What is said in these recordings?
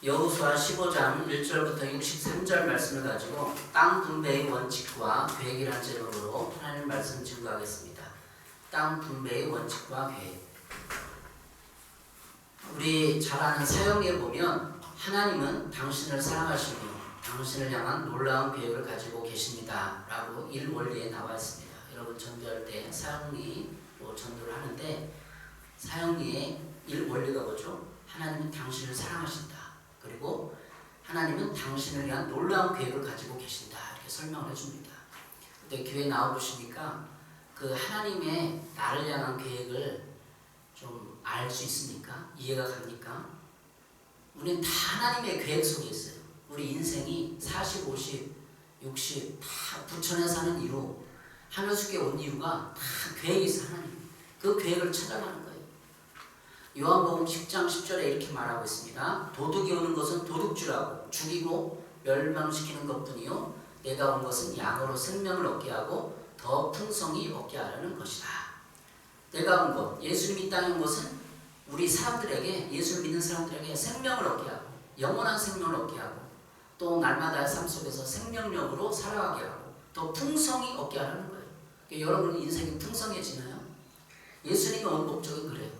여호수아 15장 1절부터 63절 말씀을 가지고 땅 분배의 원칙과 계획이라는 제목으로 하나님 말씀 증거하겠습니다. 땅 분배의 원칙과 계획. 우리 잘 아는 사역에 보면 하나님은 당신을 사랑하시고 당신을 향한 놀라운 계획을 가지고 계십니다 라고 일원리에 나와 있습니다. 여러분 전도할 때 사역리 전도를 하는데 사역리의 일원리가 뭐죠? 하나님은 당신을 사랑하신다. 그리고 하나님은 당신을 위한 놀라운 계획을 가지고 계신다. 이렇게 설명을 해줍니다. 근데 교회 나와보시니까 그 하나님의 나를 향한 계획을 좀 알 수 있습니까? 이해가 갑니까? 우리는 다 하나님의 계획 속에 있어요. 우리 인생이 40, 50, 60 다 부천에 사는 이유, 하늘숲에 온 이유가 다 계획이 있어. 하나님 그 계획을 찾아가는 거예요. 요한복음 10장 10절에 이렇게 말하고 있습니다. 도둑이 오는 것은 도둑질하고 죽이고 멸망시키는 것뿐이요 내가 온 것은 양으로 생명을 얻게 하고 더 풍성히 얻게 하려는 것이다. 내가 온 것, 예수님이 이 땅에 온 것은 우리 사람들에게, 예수를 믿는 사람들에게 생명을 얻게 하고 영원한 생명을 얻게 하고 또 날마다의 삶 속에서 생명력으로 살아가게 하고 더 풍성히 얻게 하려는 거예요. 그러니까 여러분 인생이 풍성해지나요? 예수님이 온 목적은 그래요.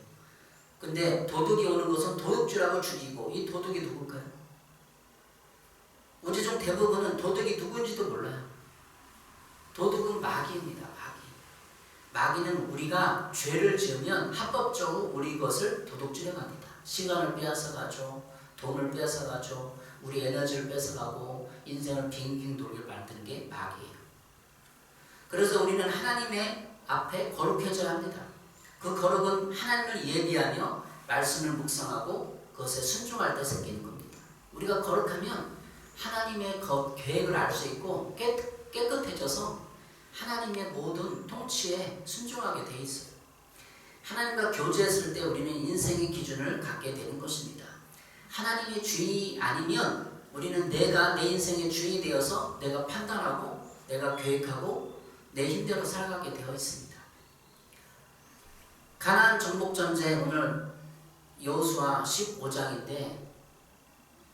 근데 도둑이 오는 것은 도둑질하고 죽이고, 이 도둑이 누굴까요? 우리 중 대부분은 도둑이 누군지도 몰라요. 도둑은 마귀입니다. 마귀는 우리가 죄를 지으면 합법적으로 우리 것을 도둑질해 갑니다. 시간을 빼앗아가죠. 돈을 빼앗아가죠. 우리 에너지를 뺏어가고 인생을 빙빙 돌게 만드는 게 마귀예요. 그래서 우리는 하나님의 앞에 거룩해져야 합니다. 그 거룩은 하나님을 예비하며 말씀을 묵상하고 그것에 순종할 때 생기는 겁니다. 우리가 거룩하면 하나님의 계획을 알 수 있고 깨끗해져서 하나님의 모든 통치에 순종하게 돼 있어요. 하나님과 교제했을 때 우리는 인생의 기준을 갖게 되는 것입니다. 하나님의 주인이 아니면 우리는 내가 내 인생의 주인이 되어서 내가 판단하고 내가 계획하고 내 힘대로 살아가게 되어 있습니다. 가나안 정복 전쟁, 오늘 여호수아 15장인데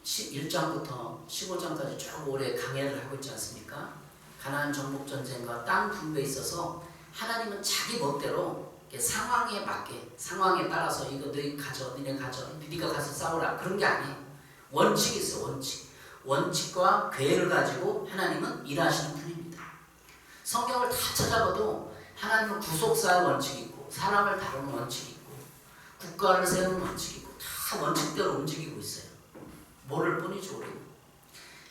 11장부터 15장까지 쭉 오래 강해를 하고 있지 않습니까? 가나안 정복 전쟁과 땅 분배에 있어서 하나님은 자기 멋대로 상황에 맞게, 상황에 따라서 이거 너희 가져, 너네 가져, 네가 가서 싸우라, 그런 게 아니에요. 원칙이 있어. 원칙과 계획을 가지고 하나님은 일하시는 분입니다. 성경을 다 찾아봐도 하나님은 구속사의 원칙이 있고 사람을 다루는 원칙이 있고 국가를 세우는 원칙이 있고 다 원칙대로 움직이고 있어요. 모를 뿐이죠. 우리는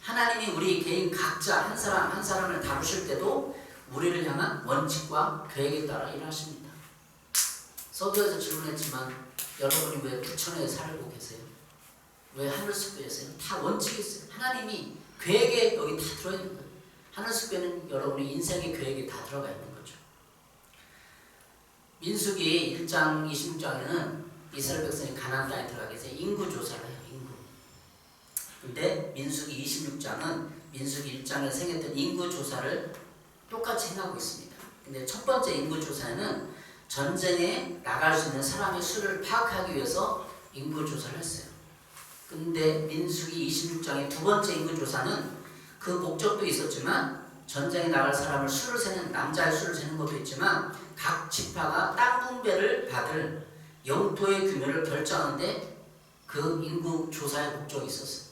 하나님이 우리 개인 각자 한 사람 한 사람을 다루실 때도 우리를 향한 원칙과 계획에 따라 일하십니다. 서두에서 질문했지만 여러분이 왜 부천에 살고 계세요? 왜 하늘숲에 계세요? 다 원칙이 있어요. 하나님이 계획에 여기 다 들어있는 거예요. 하늘숲에는 여러분의 인생의 계획이 다 들어가 있는 거죠. 민수기 1장 26장에는 이스라엘 백성이 가나안 땅에 들어가기 위해서 인구조사를 해요. 근데 민수기 26장은 민수기 1장에 생겼던 인구조사를 똑같이 행하고 있습니다. 근데 첫 번째 인구조사는 전쟁에 나갈 수 있는 사람의 수를 파악하기 위해서 인구조사를 했어요. 근데 민수기 26장의 두 번째 인구조사는 그 목적도 있었지만 전쟁에 나갈 사람을 수를 세는, 남자의 수를 세는 것도 있지만 각 지파가 땅 분배를 받을 영토의 규모를 결정하는데 그 인구조사의 목적이 있었어요.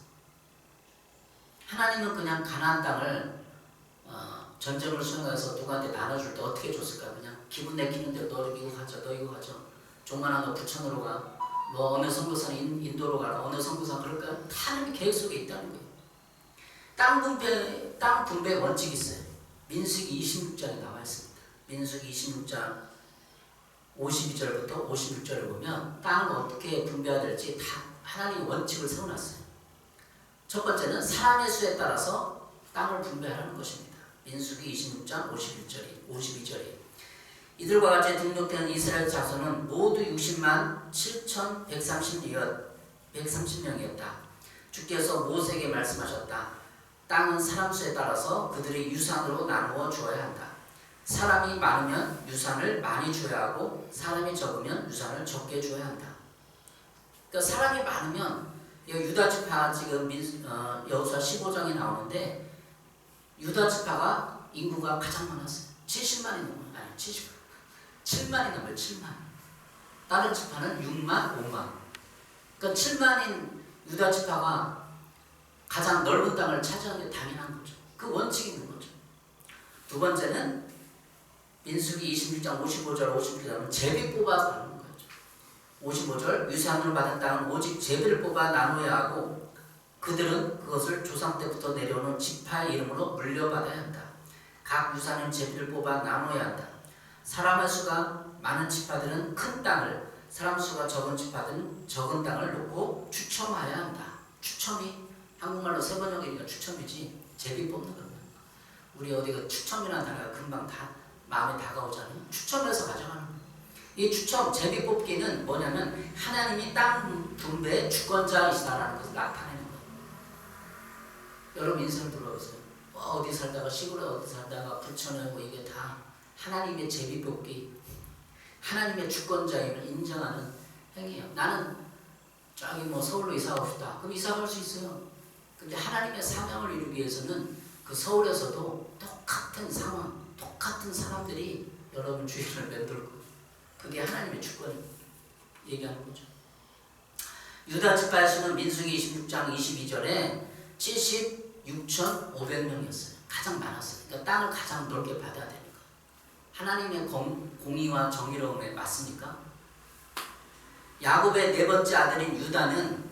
하나님은 그냥 가나안 땅을 전쟁을 수행해서 누구한테 나눠줄 때 어떻게 줬을까? 그냥 기분 내키는 대로 너 이거 가져, 너 이거 가져. 종만아 너 부천으로 가. 뭐 어느 선교사는 인도로 가라. 어느 선교사는 그럴까요? 다 하나님의 계획 속에 있다는 거예요. 땅 분배 원칙이 있어요. 민수기 26장에 나와 있습니다. 민수기 26장 52절부터 56절을 보면 땅을 어떻게 분배해야 될지 다 하나님의 원칙을 세워놨어요. 첫 번째는 사람의 수에 따라서 땅을 분배하라는 것입니다. 민수기 26장 52절에 이들과 같이 등록된 이스라엘 자손은 모두 60만 7,130명이었다. 주께서 모세에게 말씀하셨다. 땅은 사람 수에 따라서 그들의 유산으로 나누어 주어야 한다. 사람이 많으면 유산을 많이 줘야 하고 사람이 적으면 유산을 적게 줘야 한다. 그러니까 사람이 많으면 유다 지파 지금 여호수아 15장에 나오는데 유다 지파가 인구가 가장 많았어요. 70만이 넘어요. 아니 7만이 넘어요. 7만. 다른 지파는 6만, 5만. 그러니까 7만인 유다 지파가 가장 넓은 땅을 차지하는 게 당연한 거죠. 그 원칙이 있는 거죠. 두 번째는 민수기 26장 55절 57절은 제비 뽑아서 나누는 거죠. 55절 유산으로 받은 땅은 오직 제비를 뽑아 나누어야 하고 그들은 그것을 조상 때부터 내려오는 지파의 이름으로 물려받아야 한다. 각 유산은 제비를 뽑아 나누어야 한다. 사람의 수가 많은 지파들은 큰 땅을, 사람 수가 적은 지파들은 적은 땅을 놓고 추첨해야 한다. 추첨이 한국말로 세번역이니까 추첨이지 제비 뽑는 거는 우리 어디가 추첨이라는 단어가 금방 다 마음에 다가오잖아요. 추첨해서 가져가는 거예요. 이 추첨 제비 뽑기는 뭐냐면 하나님이 땅 분배의 주권자이시다라는 것을 나타내는 거예요. 여러분 인생 들어보세요. 어디 살다가 시골에 어디 살다가 부천에 뭐 이게 다 하나님의 제비 뽑기, 하나님의 주권자임을 인정하는 행위예요. 나는 저기 뭐 서울로 이사 가고 싶다. 그럼 이사 갈 수 있어요. 근데 하나님의 사명을 이루기 위해서는 그 서울에서도 똑같은 상황, 똑같은 사람들이 여러분 주위를 맴돌고 그게 하나님의 주권을 얘기하는 거죠. 유다 지파의 수는 민수기 26장 22절에 76,500명이었어요. 가장 많았어요. 그러니까 땅을 가장 넓게 받아야 되니까. 하나님의 공의와 정의로움에 맞습니까? 야곱의 네 번째 아들인 유다는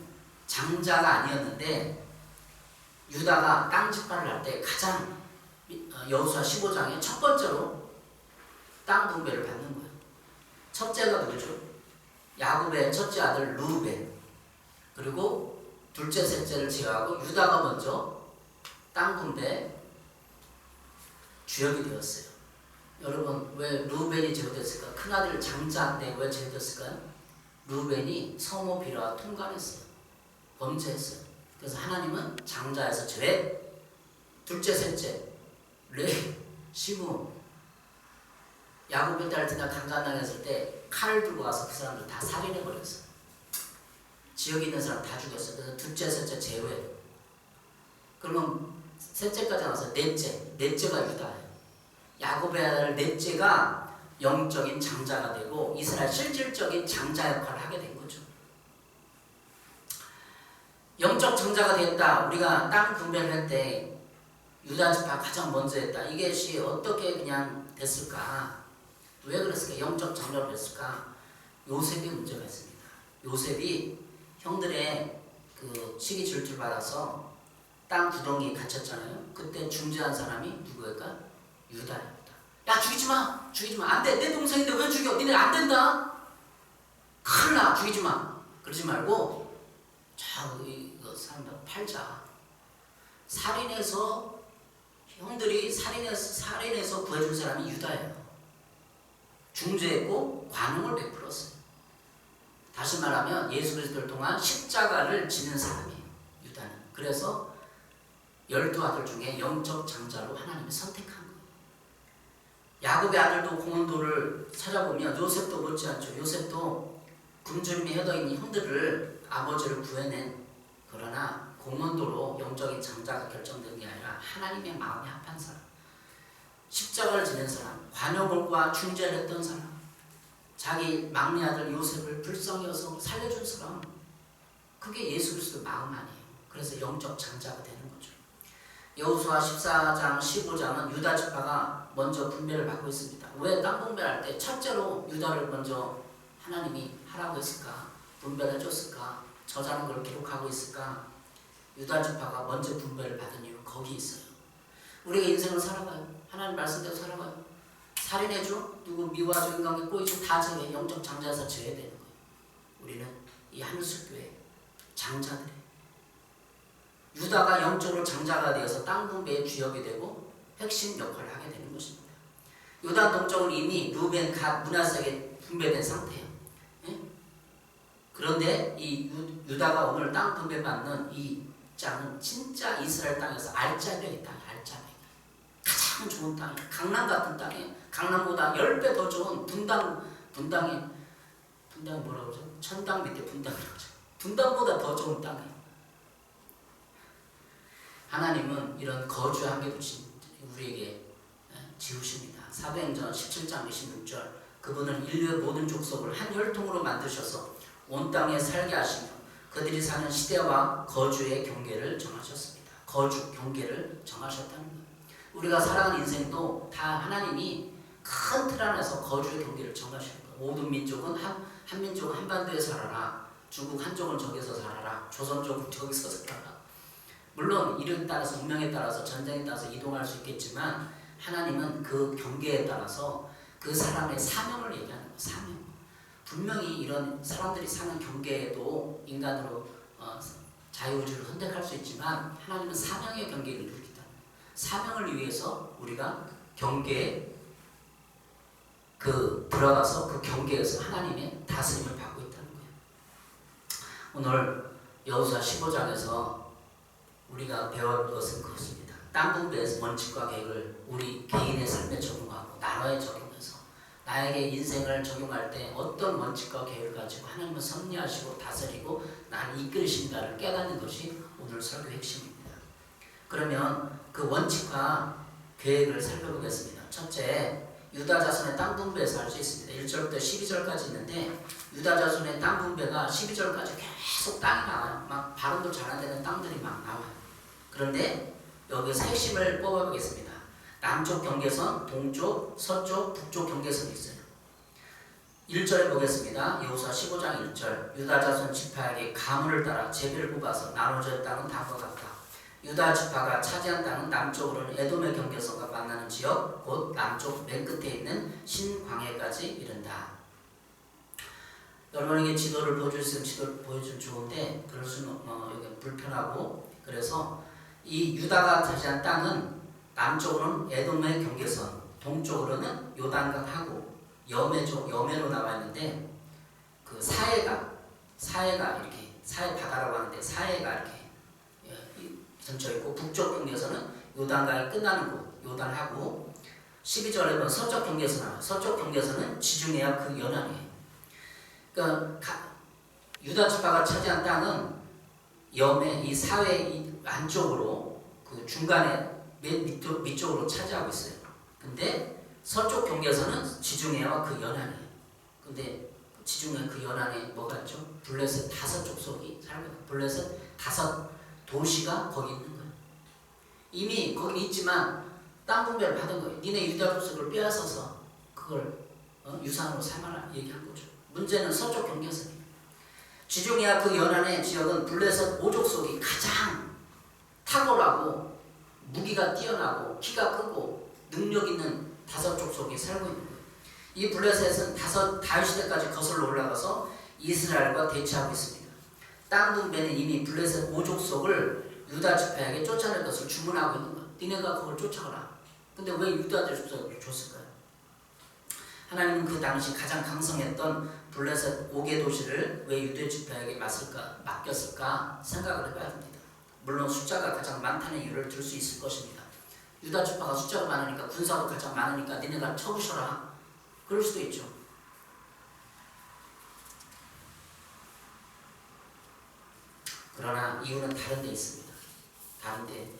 장자가 아니었는데 유다가 땅 집파를 할 때 가장 여호수아 15장에 첫 번째로 땅 분배를 받는 거예요. 첫째가 누구죠? 야곱의 첫째 아들 르우벤. 그리고 둘째, 셋째를 제외하고 유다가 먼저 땅 분배 주역이 되었어요. 여러분 왜 르우벤이 제외됐을까? 큰아들 장자인데 왜 제외됐을까요? 르우벤이 성모 비라와 통관했어요. 범죄했어요. 그래서 하나님은 장자에서 제외, 둘째, 셋째, 레위, 시므온, 야곱의 딸 디나 강간당했을 때 칼을 들고 와서 그 사람들 다 살인해버렸어요. 지역에 있는 사람 다 죽였어요. 그래서 둘째, 셋째 제외. 그러면 셋째까지 나와서 넷째가 유다예요. 야곱의 아들 넷째가 영적인 장자가 되고 이스라엘 실질적인 장자 역할을 하게 된 거죠. 영적 장자가 됐다. 우리가 땅 분배를 할 때 유다 지파 가장 먼저 했다. 이것이 어떻게 그냥 됐을까? 왜 그랬을까? 영적 장자가 됐을까? 요셉이 문제가 있습니다. 요셉이 형들의 그 시기 질투를 받아서 땅 구덩이에 갇혔잖아요. 그때 중재한 사람이 누구일까? 유다입니다. 야 죽이지 마! 죽이지 마! 안 돼! 내 동생인데 왜 죽여? 니네 안 된다! 큰일 나! 죽이지 마! 그러지 말고 자 이거 사람들 팔자. 살인해서 형들이 살인해서 구해준 사람이 유다예요. 중재했고 관용을 베풀었어요. 다시 말하면 예수 그리스도를 통한 십자가를 지는 사람이에요. 유다는. 그래서 12아들 중에 영적 장자로 하나님이 선택한 거예요. 야곱의 아들도 공헌도를 찾아보면 요셉도 못지않죠. 요셉도 굶주림에 헤어있는 형들을 아버지를 구해낸, 그러나 공헌도로 영적인 장자가 결정된 게 아니라 하나님의 마음에 합한 사람, 십자가를 지낸 사람, 관용과 중재를 했던 사람, 자기 막내 아들 요셉을 불쌍히 여서 살려준 사람, 그게 예수 그리스도 마음 아니에요. 그래서 영적 장자가 되는 거죠. 여호수아 14장 15장은 유다 지파가 먼저 분배를 받고 있습니다. 왜 땅 분배할 때 첫째로 유다를 먼저 하나님이 하라고 했을까? 분배를 해줬을까? 저자는 걸 기록하고 있을까? 유다 지파가 먼저 분배를 받은 이유는 거기 있어요. 우리가 인생을 살아가요. 하나님 말씀대로 살아가요. 살인해줘? 누구 미워하죠? 인간관계 꼬이죠? 다 제외, 영적 장자에서 제외되는 거예요. 우리는 이 하늘숲교회 장자들이 유다가 영적으로 장자가 되어서 땅 분배의 주역이 되고 핵심 역할을 하게 되는 것입니다. 유다 동쪽은 이미 루벤, 갓, 므낫세에게 분배된 상태예요. 예? 그런데 이 유다가 오늘 땅 분배받는 이 땅은 진짜 이스라엘 땅에서 알짜배기 땅이에요. 알짜배기. 가장 좋은 땅이에요. 강남 같은 땅이에요. 강남보다 10배 더 좋은 분당이 뭐라고 그러죠? 천당 밑에 분당이라고 하죠. 분당보다 더 좋은 땅이에요. 하나님은 이런 거주 한계도 우리에게 지우십니다. 사도행전 17장 26절 그분은 인류의 모든 족속을 한 혈통으로 만드셔서 온 땅에 살게 하시며 그들이 사는 시대와 거주의 경계를 정하셨습니다. 거주 경계를 정하셨다는 거예요. 우리가 살아가는 인생도 다 하나님이 큰 틀 안에서 거주의 경계를 정하시는 거예요. 모든 민족은 한 민족은 한반도에 살아라. 중국 한족은 저기서 살아라. 조선족은 저기서 살아라. 물론 이력에 따라서 운명에 따라서 전쟁에 따라서 이동할 수 있겠지만 하나님은 그 경계에 따라서 그 사람의 사명을 얘기하는 거예요. 사명. 분명히 이런 사람들이 사는 경계에도 인간으로 자유의지를 선택할 수 있지만 하나님은 사명의 경계를 두겠다. 사명을 위해서 우리가 경계에 들어가서 그 경계에서 하나님의 다스림을 받고 있다는 거예요. 오늘 여호수아 15장에서 우리가 배울 것은 그것입니다. 땅 분배의 원칙과 계획을 우리 개인의 삶에 적용하고 나라에 적용해서 나에게 인생을 적용할 때 어떤 원칙과 계획을 가지고 하나님은 섭리하시고 다스리고 나를 이끌으신다를 깨닫는 것이 오늘 설교의 핵심입니다. 그러면 그 원칙과 계획을 살펴보겠습니다. 첫째, 유다 자손의 땅 분배에서 알 수 있습니다. 1절부터 12절까지 있는데 유다 자손의 땅 분배가 12절까지 계속 땅이 나와요. 막 발음도 잘 안 되는 땅들이 막 나와요. 그런데 여기서 핵심을 뽑아보겠습니다. 남쪽 경계선, 동쪽, 서쪽, 북쪽 경계선이 있어요. 1절에 보겠습니다. 여호수아 15장 1절 유다 자손 지파에게 가문을 따라 제비를 뽑아서 나눠진 땅은 다음과 같다. 유다 지파가 차지한 땅은 남쪽으로는 에돔의 경계선과 만나는 지역, 곧 남쪽 맨 끝에 있는 신광야까지 이른다. 여러분에게 지도를 보여줄 수 있으면 지도를 보여주면 좋은데 그럴 수는 여기 불편하고 그래서 이 유다가 차지한 땅은 남쪽으로는 에돔의 경계선, 동쪽으로는 요단강하고 여매로 나와 있는데 그 사해가 이렇게 사해 바다라고 하는데 사해가 이렇게 전쳐 있고 북쪽 경계선은 요단강이 끝나는 곳 요단하고 12절에 보면 서쪽 경계선 서쪽 경계선은 지중해와 그 연안이에요. 그러니까 유다 지파가 차지한 땅은 여매 이 사회 이 안쪽으로 그 중간에 맨 밑쪽으로 차지하고 있어요. 근데 서쪽 경계선은 지중해와 그 연안이에요. 근데 지중해 그 연안에 뭐가 있죠? 블레셋 5 족속이 살고 있어요. 블레셋 5 도시가 거기 있는 거예요. 이미 거기 있지만 땅 분배를 받은 거예요. 니네 유다 족속을 빼앗아서 그걸 유산으로 삼아라 얘기한 거죠. 문제는 서쪽 경계선이에요. 지중해와 그 연안의 지역은 블레셋 5족속이 가장 탁월하고 무기가 뛰어나고 키가 크고 능력 있는 5 족속이 살고 있는 거예요. 이 블레셋은 다윗 시대까지 거슬러 올라가서 이스라엘과 대치하고 있습니다. 땅 분배는 이미 블레셋 5족속을 유다 지파에게 쫓아낼 것을 주문하고 있는 거예요. 니네가 그걸 쫓아가라. 근데 왜 유다 족속을 줬을까요? 하나님은 그 당시 가장 강성했던 블레셋 5개 도시를 왜 유다 지파에게 맡겼을까 생각을 해봐야 합니다. 물론 숫자가 가장 많다는 이유를 들 수 있을 것입니다. 유다 지파가 숫자가 많으니까 군사가 가장 많으니까 니네가 쳐부셔라. 그럴 수도 있죠. 그러나 이유는 다른 데 있습니다. 다른 데.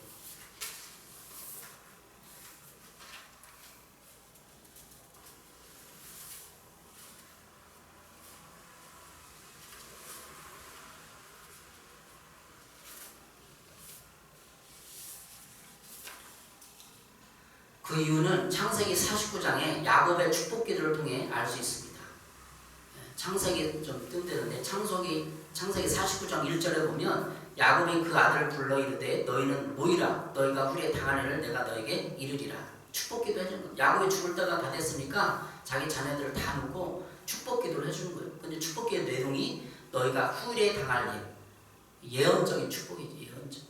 그 이유는 창세기 49장에 야곱의 축복기도를 통해 알 수 있습니다. 창세기 좀 뜬대는데 창세기 49장 1절에 보면 야곱이 그 아들을 불러 이르되 너희는 모이라 너희가 후리에 당한 일을 내가 너에게 이르리라. 축복기도 해주는 거예요. 야곱이 죽을 때가 다 됐으니까 자기 자녀들을 다 놓고 축복기도를 해주는 거예요. 근데 축복기의 내용이 너희가 후리에 당할 일, 예언적인 축복이죠. 예언적.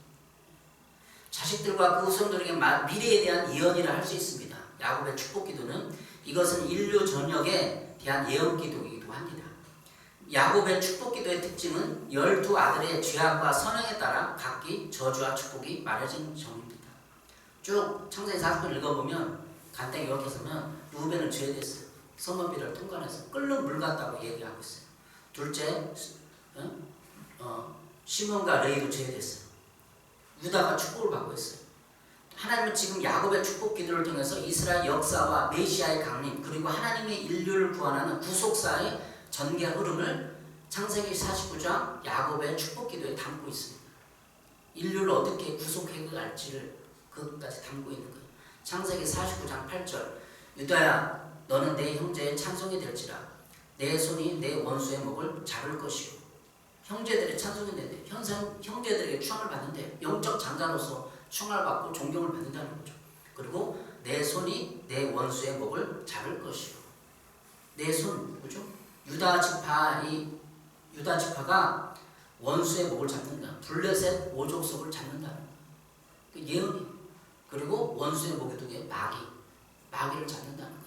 자식들과 그 후손들에게 미래에 대한 예언이라 할 수 있습니다. 야곱의 축복기도는 이것은 인류 전역에 대한 예언기도이기도 합니다. 야곱의 축복기도의 특징은 12아들의 죄악과 선행에 따라 각기 저주와 축복이 말해진 정입니다. 쭉 창세기 40편 읽어보면 간단히 요약해서면 루벤은 죄됐어요. 성읍비를 통과해서 끓는 물 같다고 얘기하고 있어요. 둘째 시몬과 레이도 죄됐어요. 유다가 축복을 받고 있어요. 하나님은 지금 야곱의 축복 기도를 통해서 이스라엘 역사와 메시아의 강림 그리고 하나님의 인류를 구원하는 구속사의 전개 흐름을 창세기 49장 야곱의 축복 기도에 담고 있습니다. 인류를 어떻게 구속해 갈지를 그것까지 담고 있는 거예요. 창세기 49장 8절 유다야 너는 내 형제의 찬송이 될지라 내 손이 내 원수의 목을 잡을 것이요. 형제들의 찬송이 되는데 형제들에게 추앙을 받는데 영적 장자로서 추앙을 받고 존경을 받는다는 거죠. 그리고 내 손이 내 원수의 목을 잡을 것이요. 내 손, 그죠? 유다 지파가 원수의 목을 잡는다. 블레셋 오족속을 잡는다는 그 예언이. 그리고 원수의 목이 두 개, 마귀를 잡는다는 거예요.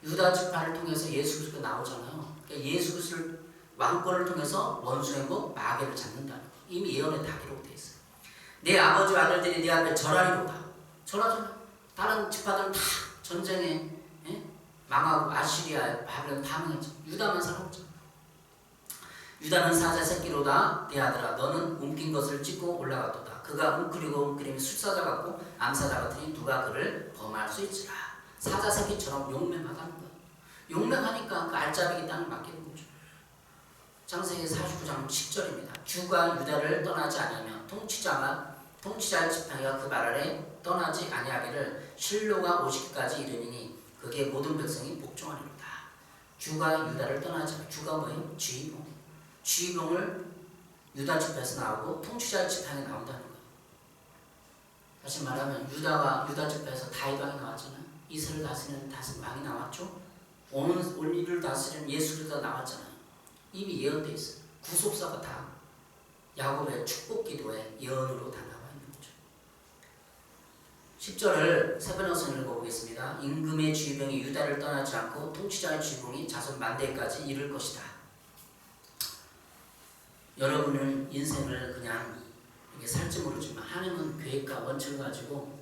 유다 지파를 통해서 예수 그리스도가 나오잖아요. 그러니까 예수 그리스도를 왕권을 통해서 원수의 목, 마귀를 잡는다는 거예요. 이미 예언에 다 기록되어 있어요. 내 아버지 아들들이 네 앞에 절하리로다. 절하잖아. 다른 지파들은 다 전쟁에 망하고 아시리아, 바벨론 다 망했죠. 유다만 살았죠. 유다는 사자 새끼로다. 내 아들아 너는 움킨 것을 찢고 올라갔도다. 그가 웅크리고 술사자 같고 암사자 같으니 누가 그를 범할 수 있지라. 사자 새끼처럼 용맹하다는 거예요. 용맹하니까 그 알짜배기 땅을 맡기는 거죠. 창세기 49장 10절입니다. 주가 유다를 떠나지 아니하며 통치자의 지팡이가 그 발 아래 떠나지 아니하기를 실로가 오시기까지 이르니니 그게 모든 백성이 복종하리로다. 주가 유다를 떠나지 않아. 주가 뭐예요? 주의봉을 유다 지파에서 나오고 통치자의 지팡이 나온다는 거예요. 다시 말하면 유다 지파에서 다윗 왕이 나왔잖아요. 이스라엘 다스리는 왕이 나왔죠. 온 인류를 다스리는 예수 그리스도가 나왔잖아요. 이미 예언되어 있어요. 구속사가 다 야곱의 축복 기도의 예언으로 다 나와 있는 거죠. 10절을 세 번역서 읽어보겠습니다. 임금의 주의병이 유다를 떠나지 않고 통치자의 주의봉이 자손 만대까지 이를 것이다. 여러분은 인생을 그냥 이게 살지 모르지만 하나님은 계획과 원칙을 가지고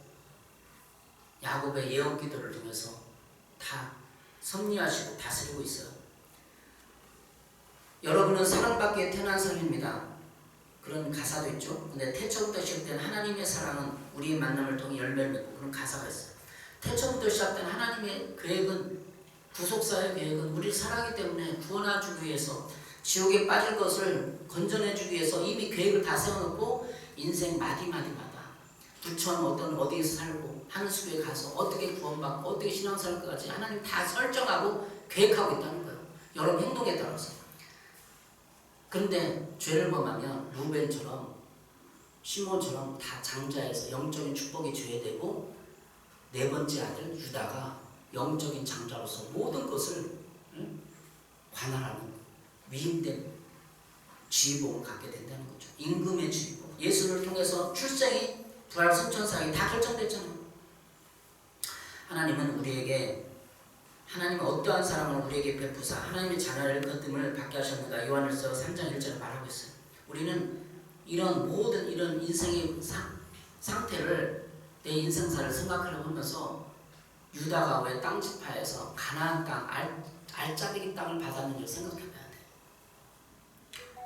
야곱의 예언 기도를 통해서 다 섭리하시고 다스리고 있어요. 여러분은 사랑받기에 태어난 사람입니다. 그런 가사도 있죠. 근데 태초부터 시작된 하나님의 사랑은 우리의 만남을 통해 열매를 맺고 그런 가사가 있어요. 태초부터 시작된 하나님의 계획은 구속사의 계획은 우리를 사랑하기 때문에 구원해주기 위해서 지옥에 빠질 것을 건져내주기 위해서 이미 계획을 다 세워놓고 인생 마디마디마다 부천 어디에서 살고 하늘숲에 가서 어떻게 구원받고 어떻게 신앙생활까지 하나님 다 설정하고 계획하고 있다는 거예요. 여러분 행동에 따라서. 근데 죄를 범하면 루벤처럼 시몬처럼 다 장자에서 영적인 축복이 죄되고 네 번째 아들 유다가 영적인 장자로서 모든 것을 관할하는 위임된 지휘봉을 갖게 된다는 거죠. 임금의 지휘봉. 예수를 통해서 출생이 부활 승천사역이 다 결정됐잖아요. 하나님은 하나님은 어떠한 사랑을 우리에게 베푸사 하나님의 자녀를 거듭을 받게 하셨는가 요한일서 3장 1절에 말하고 있어요. 우리는 이런 모든 이런 인생의 상태를 내 인생사를 생각하려고 하면서 유다가 왜 땅지파에서 가나안 땅 알짜배기 땅을 받았는지 생각해봐야 돼.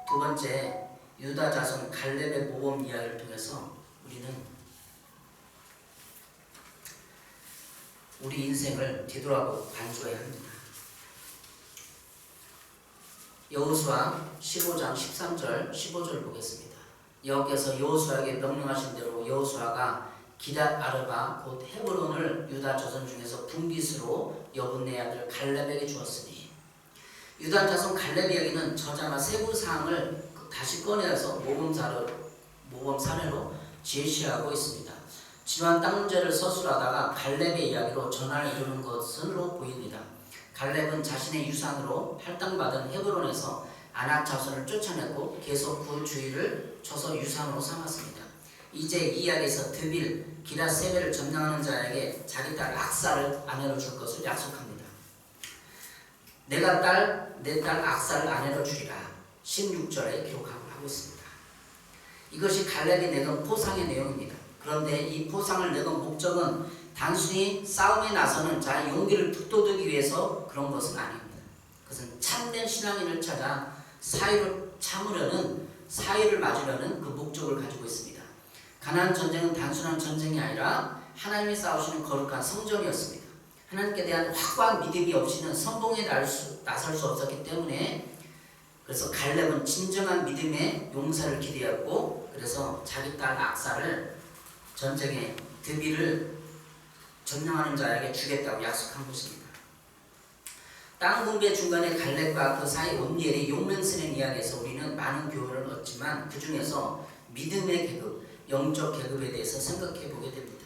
두 번째 유다 자손 갈렙의 모범 이야기를 통해서 우리 인생을 뒤돌아보고 반주해야 합니다. 여호수아 15장 13절 15절 보겠습니다. 여호와께서 여호수아에게 명령하신 대로 여호수아가 기럇 아르바 곧 헤브론을 유다 자손 중에서 분깃으로 여분네 아들 갈렙에게 주었으니 유다 자손 갈렙 이야기는 저자가 세부 사항을 다시 꺼내서 모범 사례로 제시하고 있습니다. 지난 땅 문제를 서술하다가 갈렙의 이야기로 전환을 이루는 것으로 보입니다. 갈렙은 자신의 유산으로 할당받은 헤브론에서 아낙 자손을 쫓아내고 계속 그 주위를 쳐서 유산으로 삼았습니다. 이제 이 이야기에서 드빌, 기럇 세벨을 점령하는 자에게 자기 딸 악사를 아내로 줄 것을 약속합니다. 내가 내 딸 악사를 아내로 주리라 16절에 기록하고 있습니다. 이것이 갈렙이 내건 포상의 내용입니다. 그런데 이 포상을 내건 목적은 단순히 싸움에 나서는 자의 용기를 북돋우기 위해서 그런 것은 아닙니다. 그것은 참된 신앙인을 찾아 사위를 맞으려는 그 목적을 가지고 있습니다. 가나안 전쟁은 단순한 전쟁이 아니라 하나님이 쌓으시는 거룩한 성전이었습니다. 하나님께 대한 확고한 믿음이 없이는 선봉에 나설 수 없었기 때문에 그래서 갈렙은 진정한 믿음의 용사를 기대했고 그래서 자기 딸 악사를 전쟁의 드비를 점령하는 자에게 주겠다고 약속한 것입니다. 땅 분배 중간에 갈렙과 그 사이 온니엘의 용맹스러운 이야기에서 우리는 많은 교훈을 얻지만 그 중에서 믿음의 계급, 영적 계급에 대해서 생각해 보게 됩니다.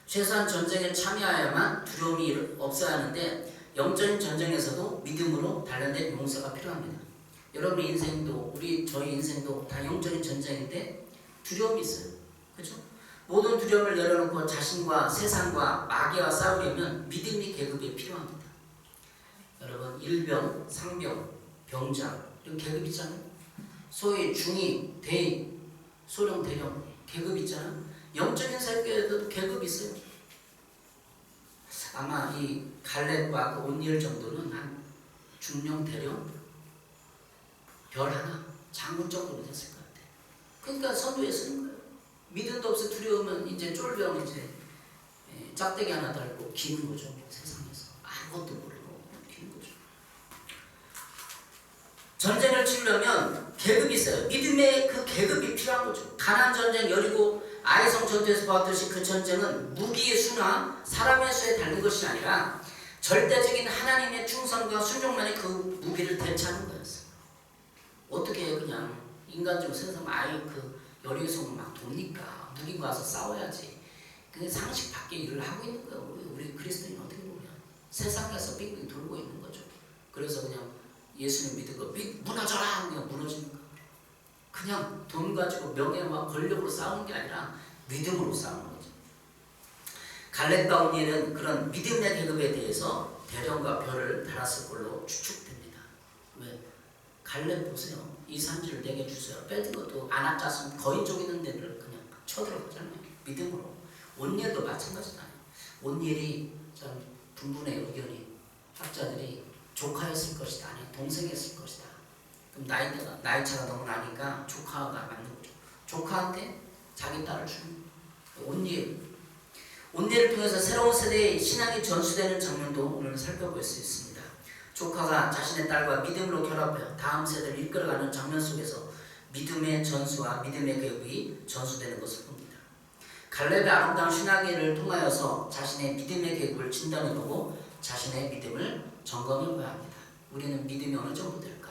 최소한 전쟁에 참여해야만 두려움이 없어야 하는데 영적인 전쟁에서도 믿음으로 단련된 용서가 필요합니다. 여러분의 인생도 저희 인생도 다 영적인 전쟁인데 두려움이 있어요. 그렇죠? 모든 두려움을 내려놓고 자신과 세상과 마귀와 싸우려면 믿음의 계급이 필요합니다. 여러분 일병, 상병, 병장 이런 계급 있잖아요. 소위 중위, 대위, 소령, 대령 계급 있잖아요. 영적인 세계에도 계급이 있어요. 아마 이 갈렙과 그 온니엘 정도는 한 중령, 대령, 별 하나, 장군 정도로 됐을 것 같아요. 그러니까 선두에 쓰는 거예요. 믿음도 없어 두려우면 이제 쫄병 이제 짝대기 하나 달고 기는 거죠. 세상에서 아무것도 모르고 기는 거죠. 전쟁을 치려면 계급이 있어요. 믿음의 그 계급이 필요한 거죠. 가나안 전쟁 여리고 아이성 전투에서 보았듯이 그 전쟁은 무기의 수나 사람의 수에 달린 것이 아니라 절대적인 하나님의 충성과 순종만이 그 무기를 대체하는 거였어요. 어떻게 그냥 인간적으로 생각하면 그 여리고성을 막 돕니까? 무기 가서 싸워야지. 그게 상식 밖의 일을 하고 있는 거예요. 우리 그리스도인은 어떻게 보면 세상에서 빙빙 돌고 있는 거죠. 그래서 그냥 예수님 믿고 무너져라 그냥 무너지는 거. 그냥 돈 가지고 명예와 권력으로 싸우는 게 아니라 믿음으로 싸우는 거죠. 갈렙과 온니엘은 그런 믿음의 계급에 대해서 대령과 별을 달았을 걸로 추측됩니다. 왜? 갈렙 보세요. 이 산지를 내게 주세요. 뺏은 것도 안압자손 거인족 있는 데를 그냥 쳐들어가잖아요. 믿음으로. 온니엘도 마찬가지잖아요. 온니엘이 참 분분의 의견이 학자들이 조카였을 것이다, 아니 동생이었을 것이다. 그럼 나이 차가 너무 나니까 조카가 맞는 거죠. 조카한테 자기 딸을 주는 온니엘을 통해서 새로운 세대의 신앙이 전수되는 장면도 오늘 살펴볼 수 있습니다. 조카가 자신의 딸과 믿음으로 결합하여 다음 세대를 이끌어가는 장면 속에서 믿음의 전수와 믿음의 계급이 전수되는 것을 봅니다. 갈렙의 아름다운 신앙의를 통하여서 자신의 믿음의 계급을 진단해보고 자신의 믿음을 점검해봐야 합니다. 우리는 믿음이 어느 정도 될까?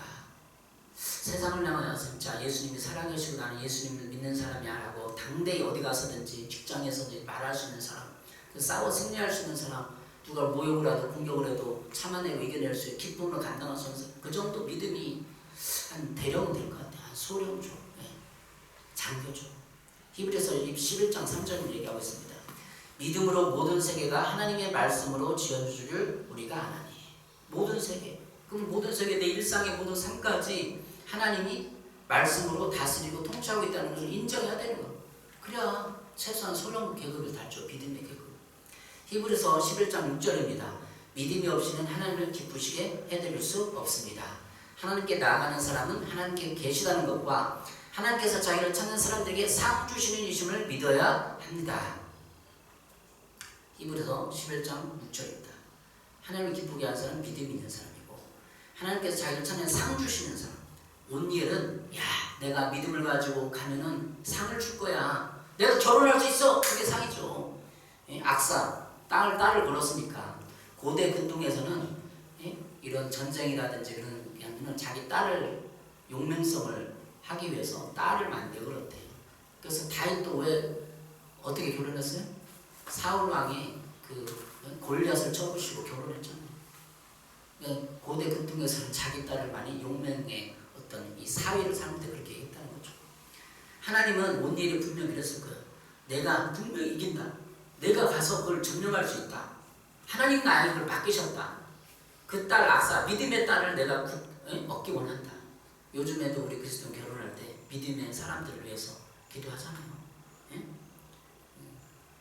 세상을 향하여 진짜 예수님이 살아계시고 나는 예수님을 믿는 사람이야 라고 당대히 어디 가서든지 직장에서든지 말할 수 있는 사람, 싸워 승리할 수 있는 사람, 누가 모욕을 하든 공격을 해도 참아내고 이겨낼 수 있는 기쁨으로 감당할 수 있는 사람, 그 정도 믿음이 한 대령은 될 것 같아요. 한 소령조, 장교조. 히브리서 11장 3절을 얘기하고 있습니다. 믿음으로 모든 세계가 하나님의 말씀으로 지어주기를 우리가 아나니. 모든 세계. 그럼 모든 세계 내 일상의 모든 삶까지 하나님이 말씀으로 다스리고 통치하고 있다는 것을 인정해야 되는 거예요. 그래야 최소한 소령 계급을 달죠. 믿음의 계급. 히브리서 11장 6절입니다. 믿음이 없이는 하나님을 기쁘시게 해드릴 수 없습니다. 하나님께 나아가는 사람은 하나님께 계시다는 것과 하나님께서 자기를 찾는 사람들에게 상 주시는 이심을 믿어야 합니다. 히브리서 11장 6절입니다. 하나님을 기쁘게 하는 사람은 믿음이 있는 사람이고 하나님께서 자기를 찾는 상 주시는 사람. 온니엘은 내가 믿음을 가지고 가면은 상을 줄 거야. 내가 결혼할 수 있어. 그게 상이죠. 악사 딸을 걸었으니까 고대 근동에서는 이런 전쟁이라든지 그런 자기 딸을 용맹성을 하기 위해서 딸을 내걸었대요. 그래서 다윗도 왜 어떻게 결혼했어요? 사울 왕이 그 골리앗을 쳐부시고 결혼했잖아요. 고대 근동에서는 자기 딸을 많이 용맹의 어떤 이 사회를 삼을 때 그렇게 했다는 거죠. 하나님은 온니엘이 분명히 그랬을 거예요. 내가 분명히 이긴다. 내가 가서 그걸 증명할 수 있다. 하나님 나에게 그걸 맡기셨다. 그 딸 악사, 믿음의 딸을 내가 얻기 원한다. 요즘에도 우리 그리스도 결혼할 때 믿음의 사람들을 위해서 기도하잖아요.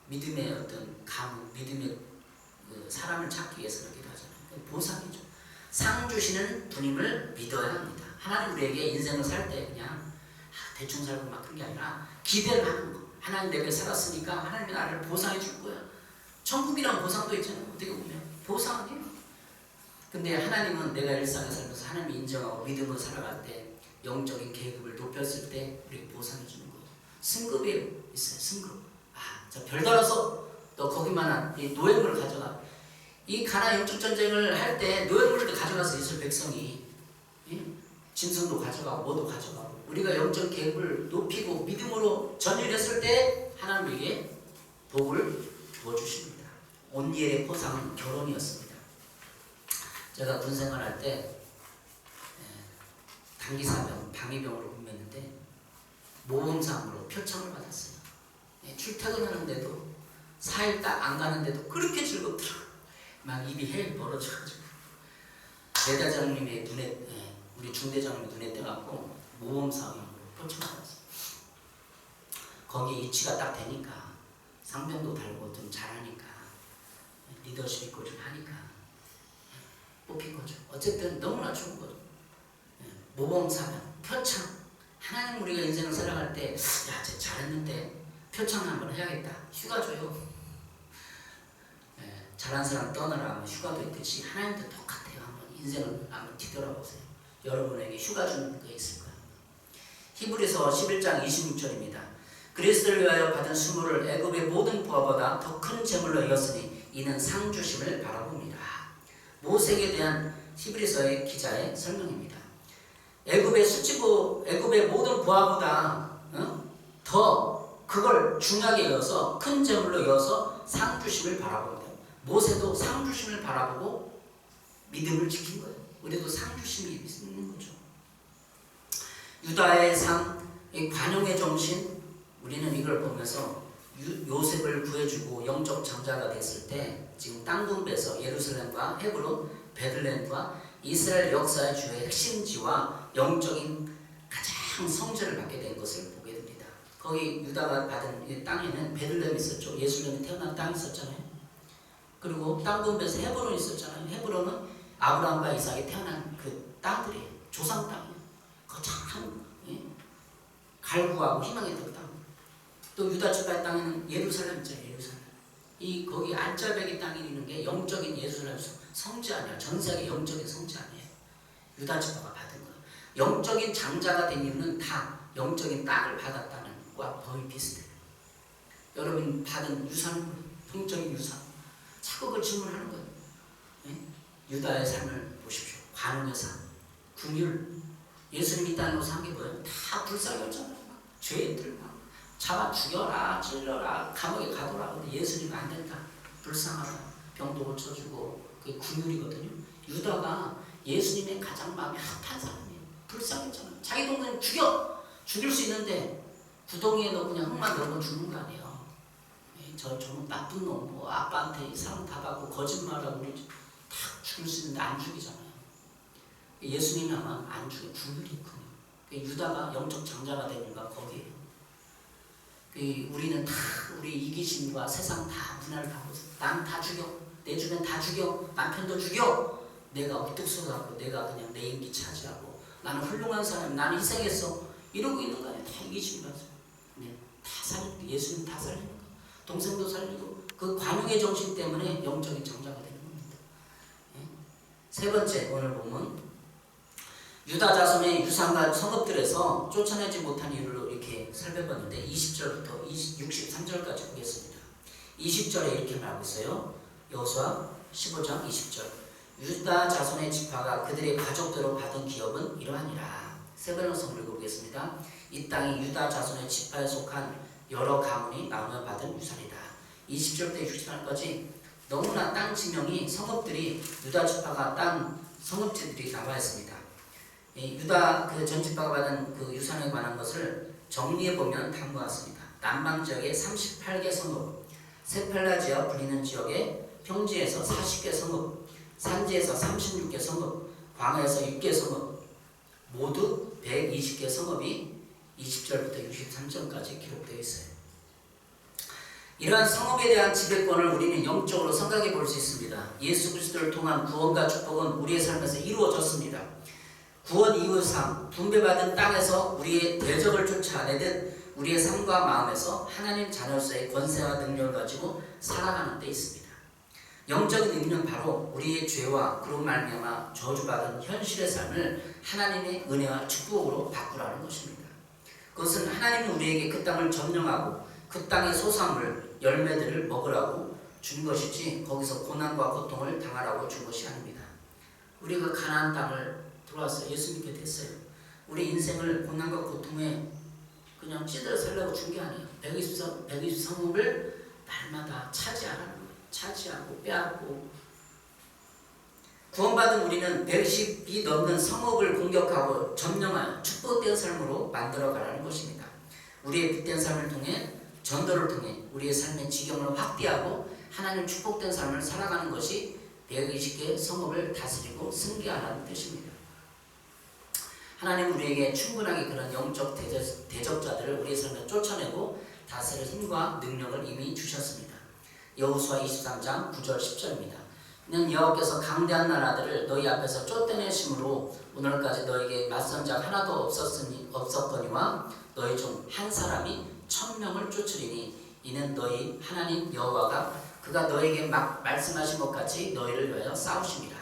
믿음의 어떤 가문, 믿음의 사람을 찾기 위해서 기도하잖아요. 보상이죠. 상 주시는 분임을 믿어야 합니다. 하나님 우리에게 인생을 살 때 그냥 대충 살고 막 그런 게 아니라 기대를 하는 거. 하나님 내가 살았으니까 하나님이 나를 보상해 줄 거야. 천국이란 보상도 있잖아요. 어떻게 보면 보상이에요. 근데 하나님은 내가 일상에 살면서 하나님이 인정하고 믿음으로 살아갈 때 영적인 계급을 높였을 때 우리에게 보상해 주는 거예요. 승급이 있어요. 승급. 저 별달아서 너 거기만한 이 노예물을 가져가. 이 가나안 영적 전쟁을 할 때 노예물을 가져가서 이스라엘 백성이 짐승도 가져가고 뭐도 가져가고 우리가 영적 계급을 높이고 믿음으로 전율했을 때 하나님에게 복을 부어주십니다. 온니엘의 포상은 결혼이었습니다. 제가 군생활할 때 단기사병, 방위병으로 근무했는데 모범상으로 표창을 받았어요. 출퇴근하는데도 4일 딱 안 가는데도 그렇게 즐겁더라고요. 막 입이 헬 벌어져가지고 대대장님의 눈에 우리 중대장님 눈에 떼갖고 모범상으로 표창을 받았어요. 거기 이치가 딱 되니까 상병도 달고 좀 잘하니까 리더십 있고 좀 하니까 뽑힌 거죠. 어쨌든 너무나 좋은 거죠. 모범사명, 표창. 하나님 우리가 인생을 살아갈 때, 야, 쟤 잘했는데 표창 한번 해야겠다. 휴가 줘요. 잘한 사람 떠나라 하면 휴가도 있듯이 하나님도 똑같아요. 한번 인생을 한번 뒤돌아보세요. 여러분에게 휴가 주는 거 있을 거예요. 히브리서 11장 26절입니다. 그리스도를 위하여 받은 수모를 애굽의 모든 부하보다 더 큰 재물로 이었으니 이는 상 주심을 바라봅니다. 모세에게 대한 히브리서의 기자의 설명입니다. 애굽의 수치부, 애굽의 모든 부하보다 더 그걸 중하게 여어서 큰 재물로 여어서 상 주심을 바라봅니다. 모세도 상 주심을 바라보고 믿음을 지킨 거예요. 우리도 상 주심이 있는 거죠. 유다의 상, 이 관용의 정신, 우리는 이걸 보면서 요셉을 구해주고 영적 장자가 됐을 때 지금 땅분배에서 예루살렘과 헤브론, 베들레헴과 이스라엘 역사의 주요 핵심지와 영적인 가장 성전을 받게 된 것을 보게 됩니다. 거기 유다가 받은 이 땅에는 베들레헴이 있었죠. 예수님이 태어난 땅이 있었잖아요. 그리고 땅분배에서 헤브론이 있었잖아요. 헤브론은 아브라함과 이삭이 태어난 그 땅들이에요. 조상 땅이에요. 그거 참 갈구하고 희망했던 땅. 또 유다 지파의 땅에는 예루살렘 있잖아요. 예루살렘. 이 거기 안짜배기 땅이 있는 게 영적인 예루살렘 성지 아니야. 전 세계 영적인 성지 아니에요. 유다 지파가 받은 거예요. 영적인 장자가 된 이유는 다 영적인 땅을 받았다는 것과 거의 비슷해요. 여러분 받은 유산, 영적인 유산. 자꾸 그걸 질문하는 거예요. 유다의 삶을 보십시오. 관용의 삶, 궁율. 예수님이 이 땅에 오서 한 게 뭐예요? 다 불쌍했잖아요. 죄인들 막 잡아 죽여라, 찔러라, 감옥에 가둬라. 근데 예수님은 안 된다. 불쌍하다. 병도 고쳐주고 그게 궁율이거든요. 유다가 예수님의 가장 마음이 합한 사람이에요. 불쌍했잖아요. 자기 동생 죽일 수 있는데 구덩이에 넣고 그냥 흙만 넣으면 죽는 거 아니에요. 저는 나쁜 놈, 뭐 아빠한테 이 사람 다 받고 거짓말하고 우리 다 죽일 수 있는데 안 죽이잖아요. 예수님이 아마 안 죽여, 궁율이 있거든요. 유다가 영적 장자가 되는 이유가 거기에요. 우리는 다 우리 이기심과 세상 다 문화를 다 보세요. 난 다 죽여, 내 주변 다 죽여, 남편도 죽여. 내가 옥뚝서가고 내가 그냥 내 인기 차지하고 나는 훌륭한 사람, 나는 희생했어. 이러고 있는 거 아니에요. 다 이기심이라서. 다 살리고 예수님 다 살리는 거. 동생도 살리고 그 관용의 정신 때문에 영적인 장자가 되는 겁니다. 세 번째 오늘 보면 유다 자손의 유산과 성읍들에서 쫓아내지 못한 이유를 이렇게 살펴봤는데 20절부터 63절까지 보겠습니다. 20절에 이렇게 말하고 있어요. 여호수아 15장 20절. 유다 자손의 지파가 그들의 가족대로 받은 기업은 이러하니라. 세 번역성을 읽어보겠습니다. 이 땅이 유다 자손의 지파에 속한 여러 가문이 나누어 받은 유산이다. 20절부터 60절까지 너무나 땅 지명이 성읍들이 유다 지파가 딴 성읍지들이 나와 있습니다. 유다 그 전 지파가 받은 그 유산에 관한 것을 정리해 보면 다음과 같습니다. 남방 지역에 38개 성읍, 세펠라지아 불리는 지역에 평지에서 40개 성읍, 산지에서 36개 성읍, 광야에서 6개 성읍, 모두 120개 성읍이 20절부터 63절까지 기록되어 있어요. 이러한 성읍에 대한 지배권을 우리는 영적으로 생각해 볼 수 있습니다. 예수 그리스도를 통한 구원과 축복은 우리의 삶에서 이루어졌습니다. 구원 이후 삶, 분배받은 땅에서 우리의 대적을 쫓아내듯 우리의 삶과 마음에서 하나님 자녀로서의 권세와 능력을 가지고 살아가는 데 있습니다. 영적인 의미는 바로 우리의 죄와 그로 말미암아 저주받은 현실의 삶을 하나님의 은혜와 축복으로 바꾸라는 것입니다. 그것은 하나님은 우리에게 그 땅을 점령하고 그 땅의 소산물, 열매들을 먹으라고 준 것이지 거기서 고난과 고통을 당하라고 준 것이 아닙니다. 우리가 가나안 땅을 들어왔어요. 예수 믿게 됐어요. 우리 인생을 고난과 고통에 그냥 찌들어 살려고 준 게 아니에요. 120 성읍을 날마다 차지하라는 거예요. 차지하고 빼앗고. 구원받은 우리는 110이 넘는 성읍을 공격하고 점령하여 축복된 삶으로 만들어가라는 것입니다. 우리의 빛된 삶을 통해 전도를 통해 우리의 삶의 지경을 확대하고 하나님 축복된 삶을 살아가는 것이 120개의 성읍을 다스리고 승리하라는 뜻입니다. 하나님 우리에게 충분하게 그런 영적 대적자들을 우리의 삶에 쫓아내고 다스릴 힘과 능력을 이미 주셨습니다. 여호수아 23장 9절 10절입니다. 는 여호와께서 강대한 나라들을 너희 앞에서 쫓아내심으로 오늘까지 너에게 맞선 자 하나도 없었거니와 너희 중 한 사람이 1000명을 쫓으리니 이는 너희 하나님 여호와가 그가 너에게 막 말씀하신 것 같이 너희를 위하여 싸우심이라.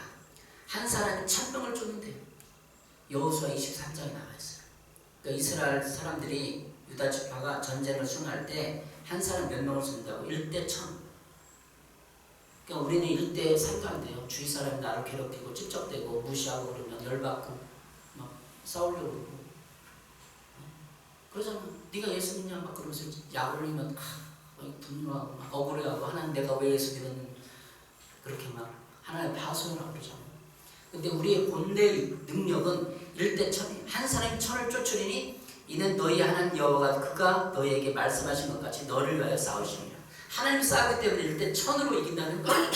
한 사람이 1000명을 쫓는데 여호수아 23장에 나와 있어요. 그러니까 이스라엘 사람들이 유다 지파가 전쟁을 수행할 때 한 사람 몇 명을 쏜다고 1대 1000. 그러니까 우리는 1대 3도 안 돼요. 주위 사람이 나를 괴롭히고 찝적대고 무시하고 그러면 열받고 막 싸우려고 그러고 그러잖아. 네가 예수 믿냐 막 그러면서 약 올리면 분노하고 막 억울해하고 하나님 내가 왜 예수 믿었는 그렇게 막 하나님 파손하고 그러잖아. 근데 우리의 본래의 능력은 1대 1000이 한 사람이 1000을 쫓으리니 이는 너희 하나님 여호와가 그가 너희에게 말씀하신 것 같이 너를 위하여 싸우시니라. 하나님이 싸우기 때문에 1대 1000으로 이긴다는 거예요.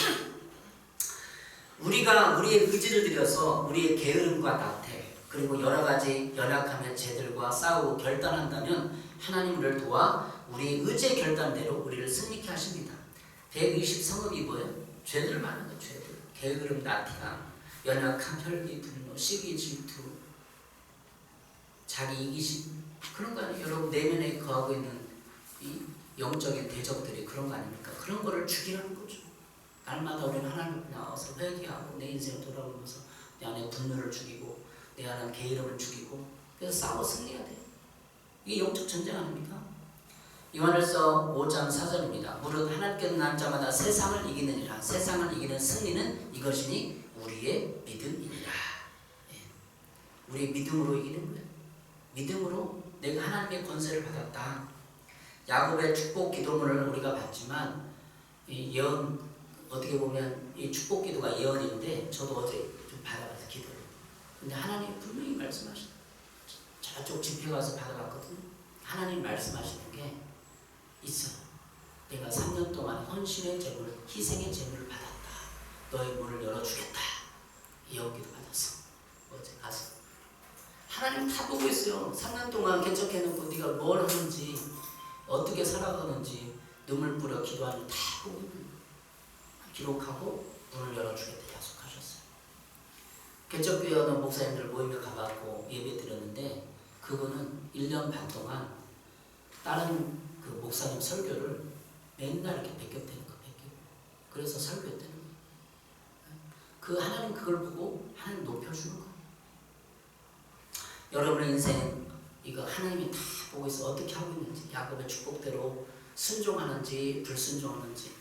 우리가 우리의 의지를 들여서 우리의 게으름과 나태 그리고 여러 가지 연약함의 죄들과 싸우고 결단한다면 하나님 우리를 도와 우리의 의지의 결단대로 우리를 승리케 하십니다. 120 성읍이 뭐예요? 죄들 많은 거예요. 죄들. 게으름, 나태함, 연약함, 혈기, 분노, 시기, 질투, 자기 이기심 그런 거 아니에요? 여러분 내면에 거하고 있는 이 영적인 대적들이 그런 거 아닙니까? 그런 거를 죽이라는 거죠. 날마다 우리는 하나님 앞에 나와서 회개하고 내 인생을 돌아보면서 내 안에 분노를 죽이고 내 안에 게으름을 죽이고 그래서 싸워 승리해야 돼요. 이게 영적 전쟁 아닙니까? 요한일서 5장 4절입니다. 무릇 하나님께서 난 자마다 세상을 이기느니라. 세상을 이기는 승리는 이것이니 우리의 믿음이니라. 우리의 믿음으로 이기는 거예요. 믿음으로 내가 하나님의 권세를 받았다. 야곱의 축복 기도문을 우리가 봤지만 이 예언 어떻게 보면 이 축복 기도가 예언인데 저도 어제 좀 받아봤어요. 기도를. 근데 하나님 분명히 말씀하시는 저쪽 집회 가서 받아봤거든요. 하나님 말씀하시는 게 있어. 내가 3년 동안 헌신의 제물, 희생의 제물을 받았다. 너의 문을 열어주겠다. 예언 기도 받았어. 어제 가서 하나님 다 보고 있어요. 3년 동안 개척해놓고 네가 뭘 하는지 어떻게 살아가는지 눈물 뿌려 기도하는 다 보고 있는 거예요. 기록하고 문을 열어주겠다 약속하셨어요. 개척교회 어느 목사님들 모임에 가봤고 예배 드렸는데 그분은 1년 반 동안 다른 그 목사님 설교를 맨날 이렇게 베꼈다는 거 그래서 설교했다는 거예요. 그 하나님 그걸 보고 하나님 높여주는 거예요. 여러분의 인생 이거 하나님이 다 보고 있어. 어떻게 하고 있는지 야곱의 축복대로 순종하는지 불순종하는지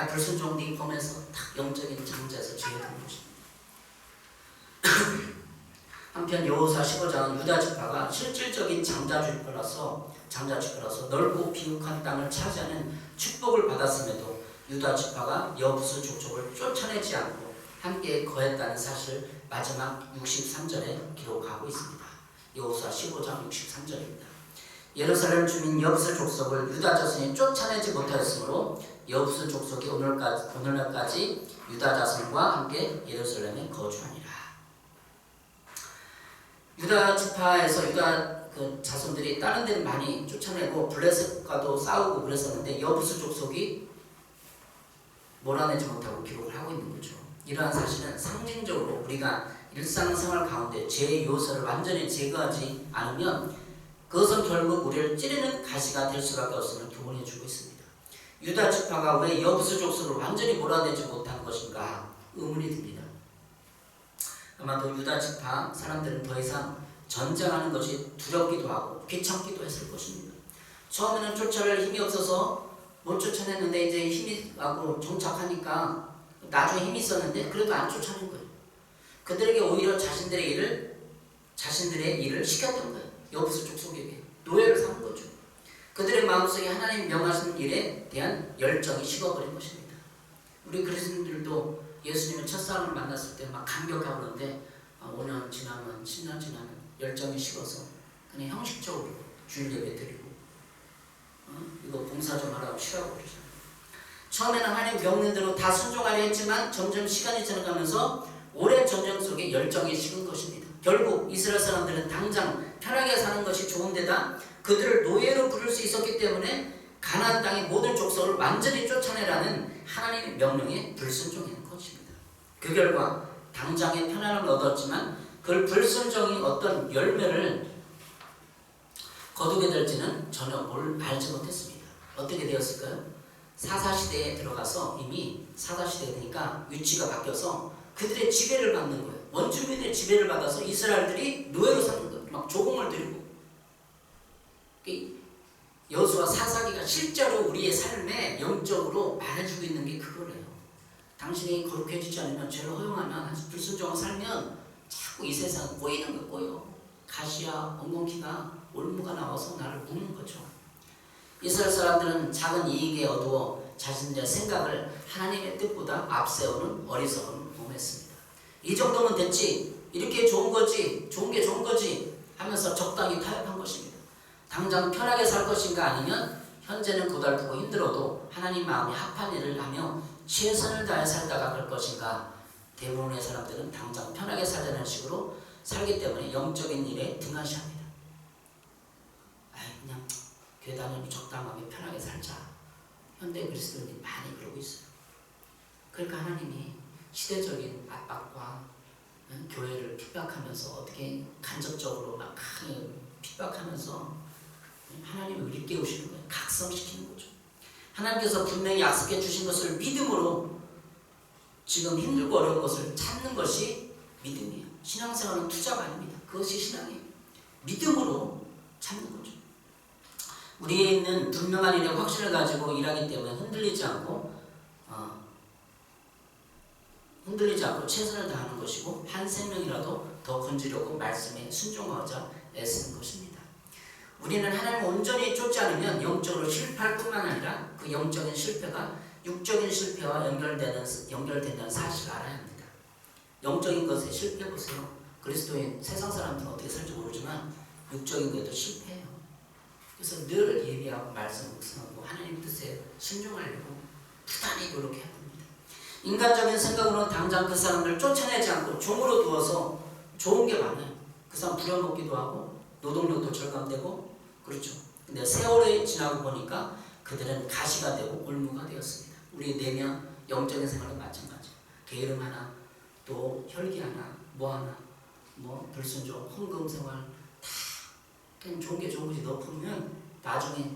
불순종 네 범에서 딱 영적인 장자에서 죄에 든 것입니다. 한편 여호수아 15장은 유다 지파가 실질적인 장자 지파라서 넓고 비옥한 땅을 차지하는 축복을 받았음에도 유다 지파가 여부수 족속을 쫓아내지 않고 함께 거했다는 사실 마지막 63절에 기록하고 있습니다. 여호수아 15장 63절입니다. 예루살렘 주민 여부수 족속을 유다 자손이 쫓아내지 못하였으므로 여부수 족속이 오늘날까지 유다 자손과 함께 예루살렘에 거주하니라. 유다 지파에서 유다 그 자손들이 다른 데는 많이 쫓아내고 블레셋과도 싸우고 그랬었는데 여부수 족속이 몰아내지 못하고 기록을 하고 있는 거죠. 이러한 사실은 상징적으로 우리가 일상생활 가운데 죄의 요소를 완전히 제거하지 않으면 그것은 결국 우리를 찌르는 가시가 될 수밖에 없음을 교훈해 주고 있습니다. 유다 지파가 왜 여부수 족속을 완전히 몰아내지 못한 것인가 의문이 듭니다. 아마도 유다 지파 사람들은 더 이상 전쟁하는 것이 두렵기도 하고 귀찮기도 했을 것입니다. 처음에는 쫓아낼 힘이 없어서 못 쫓아냈는데 이제 힘이 하고 정착하니까 나중에 힘이 있었는데 그래도 안 쫓아낸 거예요. 그들에게 오히려 자신들의 일을 시켰던 거예요. 여부수 족속에게 노예를 삼은 거죠. 그들의 마음속에 하나님 명하신 일에 대한 열정이 식어버린 것입니다. 우리 그리스도인들도 예수님의 첫사랑을 만났을 때 막 감격하고 그러는데 5년 지나면 10년 지나면 열정이 식어서 그냥 형식적으로 주일 예배 드리고 이거 봉사 좀 하라고 쉬라고 그러잖아요. 처음에는 하나님 명령 대로 다 순종하려 했지만 점점 시간이 지나가면서 오랜 전쟁 속에 열정이 식은 것입니다. 결국 이스라엘 사람들은 당장 편하게 사는 것이 좋은데다 그들을 노예로 부를 수 있었기 때문에 가나안 땅의 모든 족속을 완전히 쫓아내라는 하나님의 명령에 불순종한 것입니다. 그 결과 당장의 편안함을 얻었지만 그 불순종이 어떤 열매를 거두게 될지는 전혀 알지 못했습니다. 어떻게 되었을까요? 사사시대에 들어가서 이미 사사시대가 되니까 위치가 바뀌어서 그들의 지배를 받는 거예요. 원주민의 지배를 받아서 이스라엘들이 노예로 사는 거예요. 막 조공을 들이고. 여호수아 사사기가 실제로 우리의 삶에 영적으로 말해주고 있는 게 그거래요. 당신이 거룩해지지 않으면 죄를 허용하면 불순종하고 살면 자꾸 이 세상에 꼬이는 거예요. 꼬여. 가시야 엉겅퀴가 올무가 나와서 나를 묶는 거죠. 이스라엘 사람들은 작은 이익에 어두워 자신들의 생각을 하나님의 뜻보다 앞세우는 어리석음을 범했습니다. 이 정도면 됐지, 이렇게 좋은 거지, 좋은 게 좋은 거지 하면서 적당히 타협한 것입니다. 당장 편하게 살 것인가 아니면 현재는 고달프고 힘들어도 하나님 마음이 합한 일을 하며 최선을 다해 살다가 갈 것인가. 대부분의 사람들은 당장 편하게 살자는 식으로 살기 때문에 영적인 일에 등한시합니다. 그냥 교회 다니면 적당하게 편하게 살자. 현대 그리스도인이 많이 그러고 있어요. 그러니까 하나님이 시대적인 압박과 교회를 핍박하면서 어떻게 간접적으로 막 핍박하면서 하나님을 일깨우시는 거예요. 각성시키는 거죠. 하나님께서 분명히 약속해 주신 것을 믿음으로 지금 힘들고 어려운 것을 찾는 것이 믿음이에요. 신앙생활은 투자가 아닙니다. 그것이 신앙이에요. 믿음으로 찾는 거죠. 우리는 분명한 일에 확신을 가지고 일하기 때문에 흔들리지 않고 최선을 다하는 것이고 한 생명이라도 더 건지려고 말씀에 순종하자 애쓰는 것입니다. 우리는 하나님을 온전히 쫓지 않으면 영적으로 실패할 뿐만 아니라 그 영적인 실패가 육적인 실패와 연결된다는 사실을 알아야 합니다. 영적인 것에 실패해보세요. 그리스도인 세상 사람들은 어떻게 살지 모르지만 육적인 것에도 실패해요. 그래서 늘 예비하고 말씀 묵상하고 하나님 뜻에 순종하려고 부단히 노력해야 합니다. 인간적인 생각으로 당장 그 사람을 쫓아내지 않고 종으로 두어서 좋은 게 많아요. 그 사람 부려먹기도 하고 노동력도 절감되고 그렇죠. 근데 세월이 지나고 보니까 그들은 가시가 되고 올무가 되었습니다. 우리 내면 영적인 생활은 마찬가지예요. 게으름 하나, 또 혈기 하나, 뭐 하나, 뭐 불순종, 헌금 생활 다 그냥 좋은 게 좋은 것이 넣으면 나중에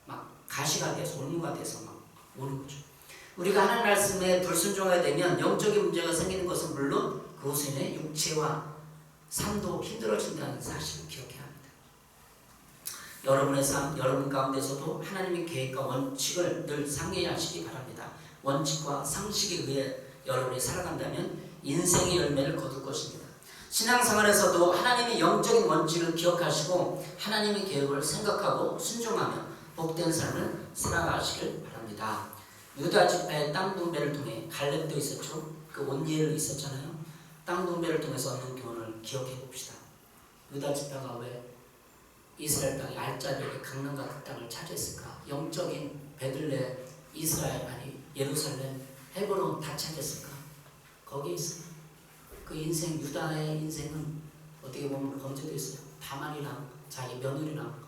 막 가시가 돼서 올무가 돼서 막 오는 거죠. 우리가 하나님 말씀에 불순종하게 되면 영적인 문제가 생기는 것은 물론 그것에 육체와 삶도 힘들어진다는 사실을 기억해야 합니다. 여러분의 삶, 여러분 가운데서도 하나님의 계획과 원칙을 늘 상기하시기 바랍니다. 원칙과 상식에 의해 여러분이 살아간다면 인생의 열매를 거둘 것입니다. 신앙생활에서도 하나님의 영적인 원칙을 기억하시고 하나님의 계획을 생각하고 순종하며 복된 삶을 살아가시길 바랍니다. 유다 지파의 땅 분배를 통해 갈렙도 있었죠. 그 온니엘이 있었잖아요. 땅 분배를 통해서 얻는 교훈을 기억해 봅시다. 유다 지파가 왜 이스라엘 땅의 알짜배기 강남과 그 땅을 차지했을까? 영적인 베들레, 이스라엘 아니 예루살렘, 헤브론 다 차지했을까? 거기에 있어요. 그 인생, 유다의 인생은 어떻게 보면 범죄도 있어요. 다말이랑 자기 며느리랑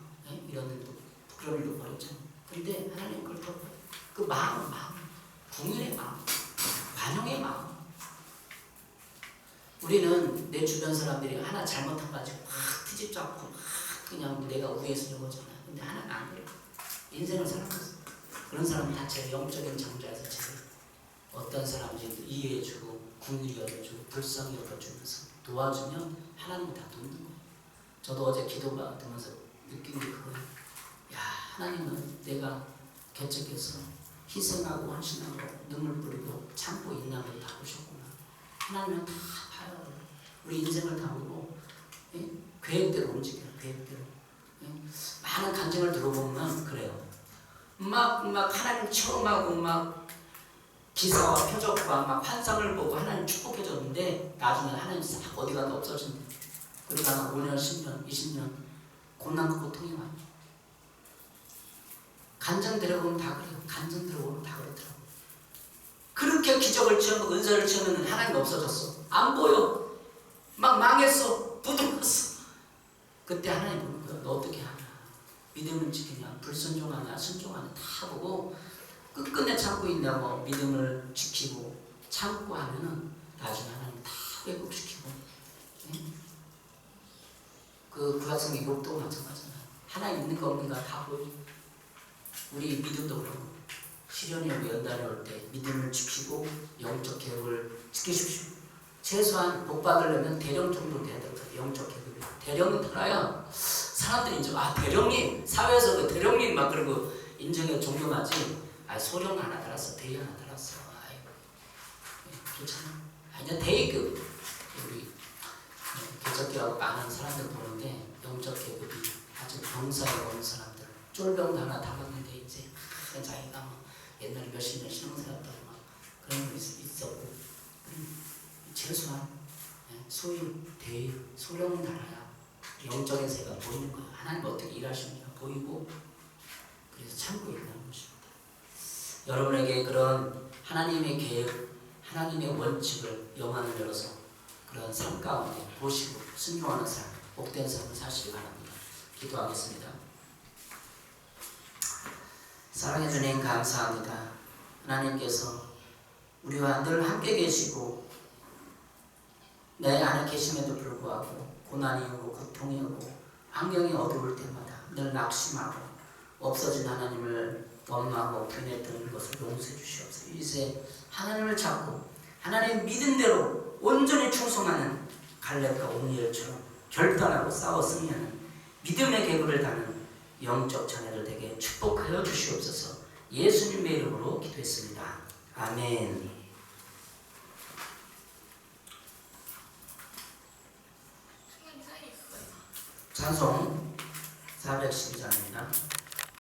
이런 일도 그런 일도 벌였잖아요. 그런데 하나님 그걸 더 그 마음, 궁율의 마음, 반영의 마음. 우리는 내 주변 사람들이 하나 잘못한 거 가지고 막 트집 잡고 막 그냥 내가 우애스러운 거잖아. 근데 하나는 안 그래. 인생을 살아갔어. 그런 사람 자체가 영적인 장자에서 제일 어떤 사람인지 이해해주고 궁일이 여겨주고 불쌍히 여겨주면서 도와주면 하나님이 다 돕는 거예요. 저도 어제 기도 받으면서 느낀 게 그거예요. 야, 하나님은 내가 개척해서 희생하고 헌신하고 눈물 뿌리고 참고 인내를 다 보셨구나. 하나님은 다 봐요. 우리 인생을 다 보고 계획대로 움직여요. 계획대로. 많은 간증을 들어보면 그래요. 막 하나님 처음 하고 막 기사와 표적과 막 환상을 보고 하나님 축복해줬는데 나중에 하나님 싹 어디 가도 없어진대. 그러다가 5년, 10년, 20년 고난과 고통이 와요. 간증 들어보면 다 그래요. 간증 들어보면 다 그렇더라고. 그렇게 기적을 체험하고 은사를 체험했는데 하나님 없어졌어. 안 보여. 막 망했어. 부둥었어. 그때 하나님 보는 거야. 너 어떻게 하냐. 믿음을 지키냐. 불순종하냐. 순종하냐. 다 보고 끝끝내 참고 있냐고 믿음을 지키고 참고 하면은 나중에 하나님 다 회복시키고. 그 구약성 이곡도 마찬가지잖아요. 하나님 있는 거 없는 거 다 보여. 우리 믿음도 그러고 시련이 오고 연단이 올 때 믿음을 지키고 영적 계획을 지키십시오. 최소한 복 받으려면 대령 정도 돼야 돼요. 영적 계획이. 대령은 달아야 사람들이 인정. 아, 대령님 사회에서 그 대령님 막 그러고 인정해 존경하지. 아, 소령 하나 달았어. 대위 하나 달았어. 아이, 괜찮아. 이제 대위급 우리 개척교하고 많은 사람들 보는데 영적 계급이 아주 병사에 오는 사람들 쫄병 하나 담았는데 이제 자기가 뭐 옛날에 몇십 년 신앙생활했다고 막 그런 거 있었고 최소한 소위 대위 소령 달아야 영적인 세가 보이는 거야. 하나님 어떻게 일하시는가 보이고 그래서 참고 있다는 것입니다. 여러분에게 그런 하나님의 계획, 하나님의 원칙을 영안을 열어서 그런 삶 가운데 보시고 순종하는 삶, 복된 삶을 사시기 바랍니다. 기도하겠습니다. 사랑해 주님 감사합니다. 하나님께서 우리와 늘 함께 계시고 내 안에 계심에도 불구하고 고난이 오고 고통이 오고 환경이 어두울 때마다 늘 낙심하고 없어진 하나님을 원망하고 변했던 것을 용서해 주시옵소서. 이제 하나님을 찾고 하나님 믿은 대로 온전히 충성하는 갈렙과 오니엘처럼 결단하고 싸워 승리하는 믿음의 계급을 다는 영적 자녀들 되게 축복하여 주시옵소서. 예수님의 이름으로 기도했습니다. 아멘.